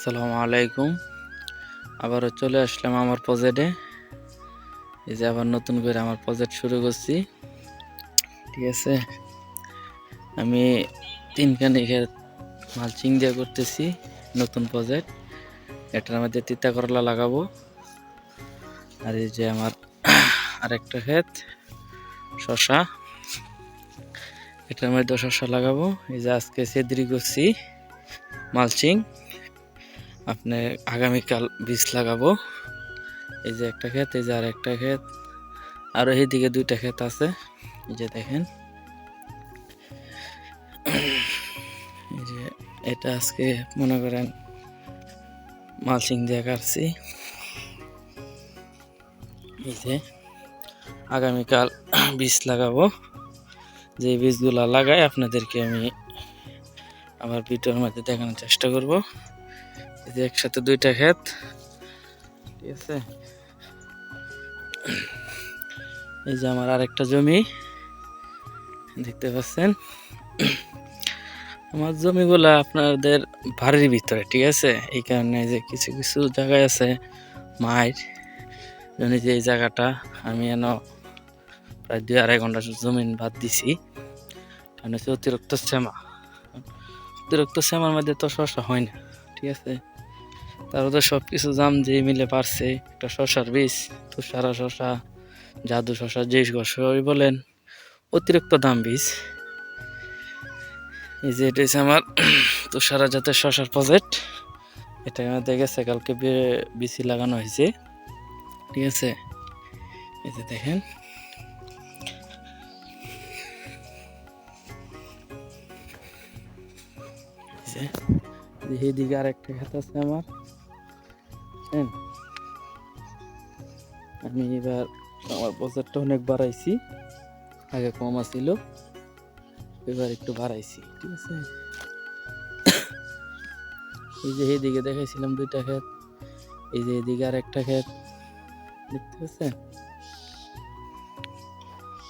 আসসালামু আলাইকুম। আবারও চলে আসলাম আমার প্রজেক্টে। এই যে আবার নতুন করে আমার প্রজেক্ট শুরু করছি। ঠিক আছে, আমি তিনখানি ক্ষেত মালচিং দিয়ে করতেছি নতুন প্রজেক্ট। এটার মধ্যে তিতা করলা লাগাবো। আর এই যে আমার আরেকটা ক্ষেত শশা, এটার মধ্যে শশা লাগাবো। এই যে আজকে সেদ্রি করছি মালচিং, আপনি আগামীকাল বীজ লাগাবো। এই যে একটা ক্ষেত, এই যে আর একটা ক্ষেত, আরো এইদিকে দুইটা ক্ষেত আছে। এই যে দেখেন, এই যে এটা আজকে মনে করেন মালচিং দিয়ে কাটছি। এই যে আগামীকাল বীজ লাগাবো। যে বীজগুলা লাগাই আপনাদেরকে আমি আমার ভিডিওর মধ্যে দেখানোর চেষ্টা করব। এই যে একসাথে দুইটা ক্ষেত, ঠিক আছে। এই যে আমার আরেকটা জমি দেখতে পাচ্ছেন। আমার জমিগুলা আপনাদের বাড়ির ভিতরে, ঠিক আছে। এই কারণে যে কিছু কিছু জায়গায় আছে মায়ের জন্য, যে এই জায়গাটা আমি প্রায় 2-2.5 ঘন্টা জমিন বাদ দিছি, কারণ হচ্ছে অতিরিক্ত শ্যামার মধ্যে তো শশা হয় না, ঠিক আছে। তারপর তো সব কিছু জাম যে মিলে পারছে একটা শশার বীজ, তুষারা শশা, জাদু শশা, যে শশাই বলেন, অতিরিক্ত দাম বীজ। এই যে এটা হচ্ছে আমার তুষারা জাতের শশার প্রজেক্ট। এটা আমাদের গেছে কালকে বিচি লাগানো হয়েছে, ঠিক আছে। এই যে দেখেন, এইদিকে আর একটা ক্ষেত আছে আমার। আমি এবার আমার প্রজেক্টটা অনেক বাড়াইছি, আগে কম আছিল, এবার একটু বাড়াইছি, ঠিক আছে। এই যে এইদিকে দেখাইছিলাম দুইটা ক্ষেত, এই যে এইদিকে আর একটা ক্ষেত, দেখতে পাচ্ছেন।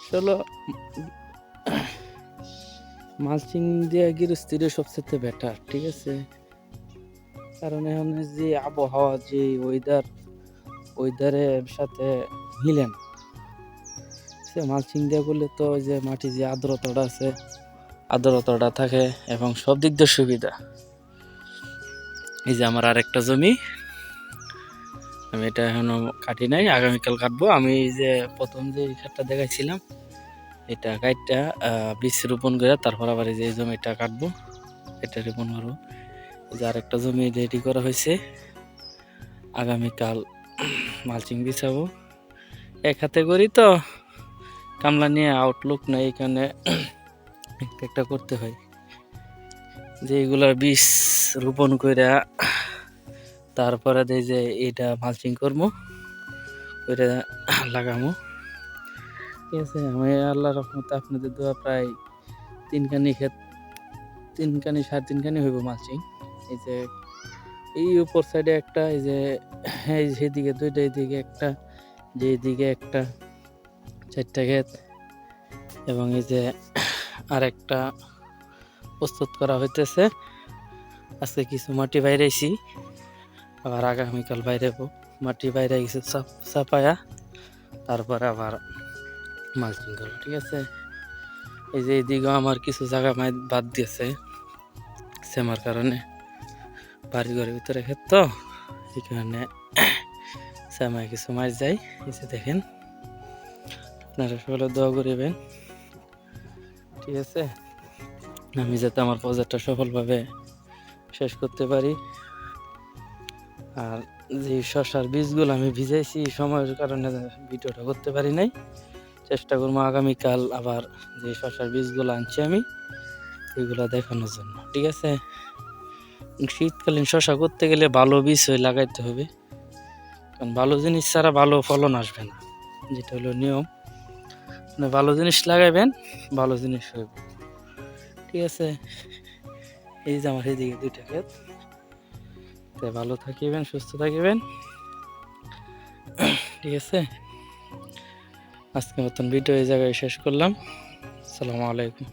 চলো, মালচিং দিয়ে গৃহস্থির সবচেয়ে বেটার, ঠিক আছে। কারণ এখন যে আবহাওয়া, যে ওয়েদারের সাথে মিলে না। মালচিং দিয়ে করলে তো ওই যে মাটি যে আর্দ্রতাটা আছে, আর্দ্রতাটা থাকে এবং সব দিক দিয়ে সুবিধা। এই যে আমার আরেকটা জমি, আমি এটা এখনো কাটি নাই, আগামীকাল কাটবো। আমি এই যে প্রথম যে ক্ষেতটা দেখাইছিলাম, এটা কাটটা বীজ রোপণ করে তারপর আবার এই যে জমিটা কাটবো, এটা রোপণ করবো। এই যে আরেকটা জমি রেডি করা হয়েছে, আগামীকাল মালচিং বিছাবো। এক হাতে করি তো, কামলা নিয়ে আউটলুক নাই, এখানে একটা একটা করতে হয়। যে এগুলার বীজ রোপণ করে তারপরে দেই যে এটা মালচিং করবো, ওইটা লাগামো, ঠিক আছে। আমি আল্লাহর রহমতে আপনাদের দোয়া প্রায় সাড়ে তিনখানি হইব মালচিং। এই যে এই উপর সাইডে একটা, এই যে এইদিকে দুইটা, এইদিকে একটা, যে এইদিকে একটা, 4টা ক্ষেত, এবং এই যে আরেকটা প্রস্তুত করা হইতেছে। আজকে কিছু মাটি বাইরেছি, আবার আগামীকাল বাইরেবো। মাটি বাইরে কিছু চাপায়া তারপরে আবার মালচিং করবো, ঠিক আছে। এই যে এইদিকেও আমার কিছু জায়গা বাদ দিয়েছে শ্যামার কারণে, বাড়ি ঘরের ভিতরে ক্ষেত তো, এই কারণে শ্যামায় কিছু মাছ যায়। এই যে দেখেন, আপনারা সকলে দোয়া করিবেন, ঠিক আছে। আমি যাতে আমার প্রজেক্টটা সফলভাবে শেষ করতে পারি। আর যে শশার বীজগুলো আমি ভিজাইছি, সময়ের কারণে ভিডিওটা করতে পারি নাই। চেষ্টা করবো আগামীকাল আবার যে শশার বীজগুলো আনছি আমি, ওইগুলো দেখানোর জন্য, ঠিক আছে। শীতকালীন শশা করতে গেলে ভালো বীজ লাগাইতে হবে, কারণ ভালো জিনিস ছাড়া ভালো ফলন আসবে না, যেটা হলো নিয়ম। মানে ভালো জিনিস লাগাইবেন, ভালো জিনিস হইব, ঠিক আছে। এই যে আমার এইদিকে দুইটা ক্ষেত, তাই ভালো থাকিবেন, সুস্থ থাকিবেন, ঠিক আছে। আজকের মতন ভিডিও এই জায়গায় শেষ করলাম। আসসালামু আলাইকুম।